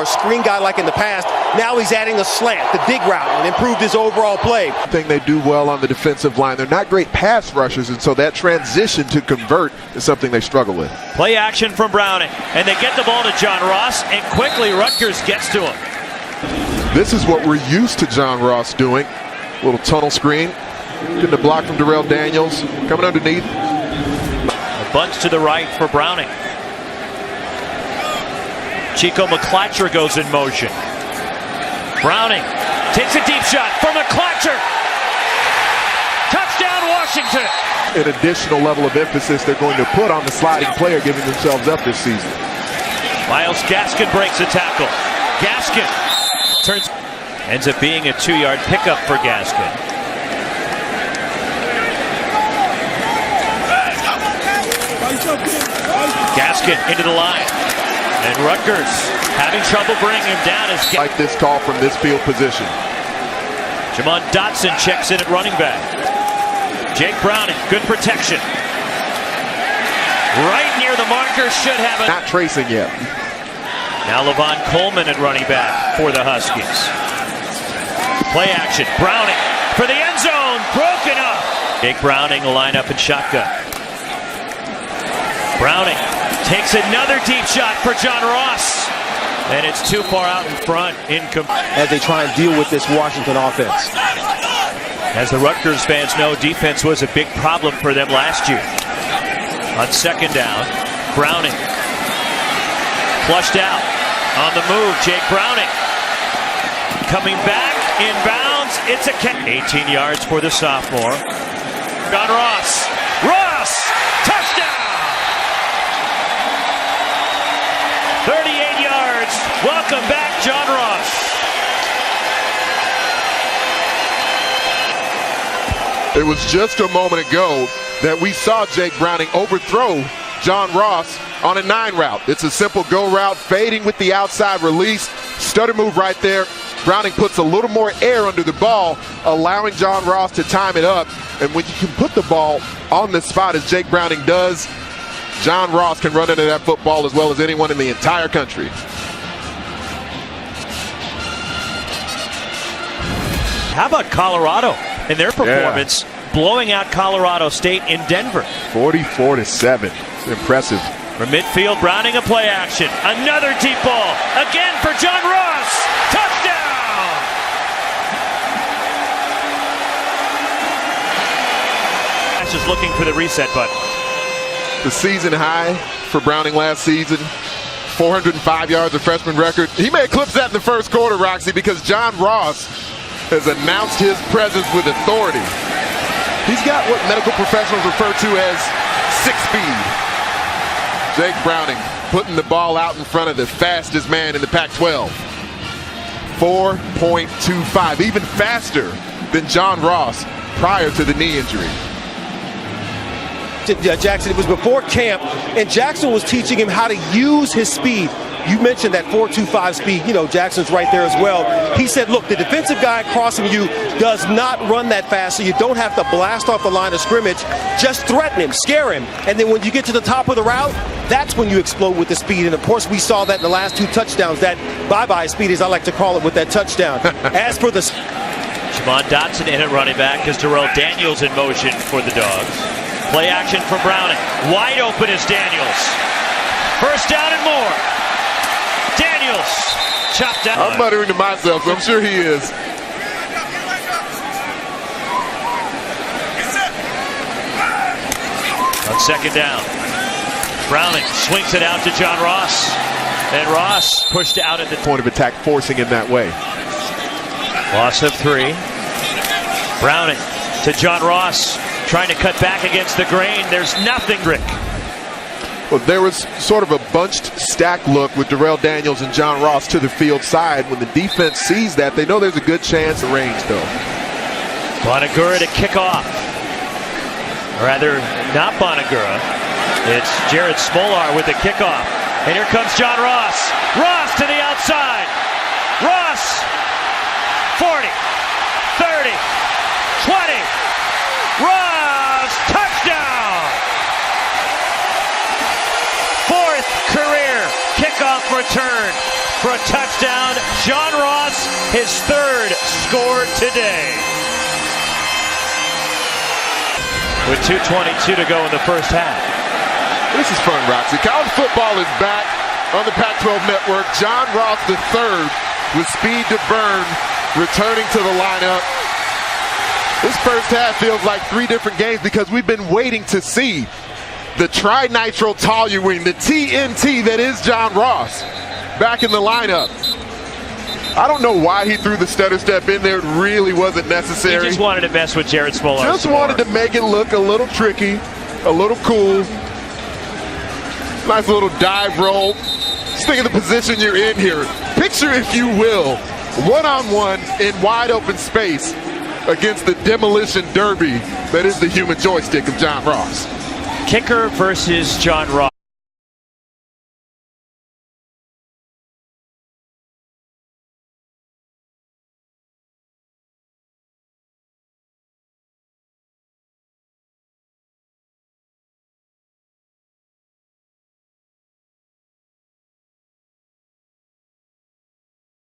a screen guy like in the past. Now he's adding a slant, the dig route, and improved his overall play. I think they do well on the defensive line. They're not great pass rushers, and so that transition to convert is something they struggle with. Play action from Browning, and they get the ball to John Ross, and quickly Rutgers gets to him. This is what we're used to John Ross doing. Little tunnel screen. Getting a block from Darrell Daniels. Coming underneath. A bunch to the right for Browning. Chico McClatcher goes in motion. Browning takes a deep shot for McClatcher. Touchdown, Washington. An additional level of emphasis they're going to put on the sliding player, giving themselves up this season. Myles Gaskin breaks a tackle. Gaskin turns, ends up being a 2-yard pickup for Gaskin. Gaskin into the line, and Rutgers having trouble bringing him down. Like this call from this field position. Jamon Dotson checks in at running back. Jake Browning, good protection. Right near the marker, should have it. Not tracing yet. Now Levon Coleman at running back for the Huskies. Play action, Browning for the end zone, broken up. Jake Browning will line up in shotgun. Browning takes another deep shot for John Ross. And it's too far out in front. As they try and deal with this Washington offense. As the Rutgers fans know, defense was a big problem for them last year. On second down, Browning flushed out. On the move, Jake Browning. Coming back, inbounds, it's a catch. 18 yards for the sophomore. John Ross. Ross! Touchdown! 38 yards. Welcome back, John Ross. It was just a moment ago that we saw Jake Browning overthrow John Ross on a 9 route. It's a simple go route, fading with the outside release. Stutter move right there. Browning puts a little more air under the ball, allowing John Ross to time it up. And when you can put the ball on the spot as Jake Browning does, John Ross can run into that football as well as anyone in the entire country. How about Colorado and their performance, blowing out Colorado State in Denver? 44-7. Impressive. From midfield, Browning a play action. Another deep ball. Again for John Ross. Touchdown! Just looking for the reset button. The season high for Browning last season, 405 yards, a freshman record. He may eclipse that in the first quarter, Roxy, because John Ross has announced his presence with authority. He's got what medical professionals refer to as 6 speed. Jake Browning putting the ball out in front of the fastest man in the Pac-12. 4.25, even faster than John Ross prior to the knee injury. Jackson, it was before camp, and Jackson was teaching him how to use his speed. You mentioned that 4.25 speed. You know, Jackson's right there as well. He said, look, the defensive guy crossing you does not run that fast, so you don't have to blast off the line of scrimmage. Just threaten him, scare him. And then when you get to the top of the route, that's when you explode with the speed. And, of course, we saw that in the last 2 touchdowns, that bye-bye speed, as I like to call it, with that touchdown. As for the... Jamon Dotson in at running back as Darrell Daniels in motion for the Dogs. Play action from Browning. Wide open is Daniels. First down and more. Daniels chopped down. I'm muttering to myself, so I'm sure he is. On second down, Browning swings it out to John Ross. And Ross pushed out at the point of attack, forcing him that way. Loss of 3. Browning to John Ross, trying to cut back against the grain. There's nothing, Rick. Well, there was sort of a bunched stack look with Darrell Daniels and John Ross to the field side. When the defense sees that, they know there's a good chance of range, though. Bonagura to kick off. Or rather, not Bonagura. It's Jared Smolar with the kickoff. And here comes John Ross. Ross to the outside. Ross. 40. 30. 20. Ross. Touchdown. 4th career kickoff return for a touchdown. John Ross, his third score today. With 2:22 to go in the first half. This is fun, Roxy. College football is back on the Pac-12 network. John Ross III with speed to burn, returning to the lineup. This first half feels like 3 different games because we've been waiting to see the trinitro toluene, the TNT that is John Ross, back in the lineup. I don't know why he threw the stutter step in there. It really wasn't necessary. He just wanted to mess with Jared Smolar. Just wanted to make it look a little tricky, a little cool. Nice little dive roll. Just think of the position you're in here. Picture, if you will, one-on-one in wide open space against the demolition derby that is the human joystick of John Ross. Kicker versus John Ross.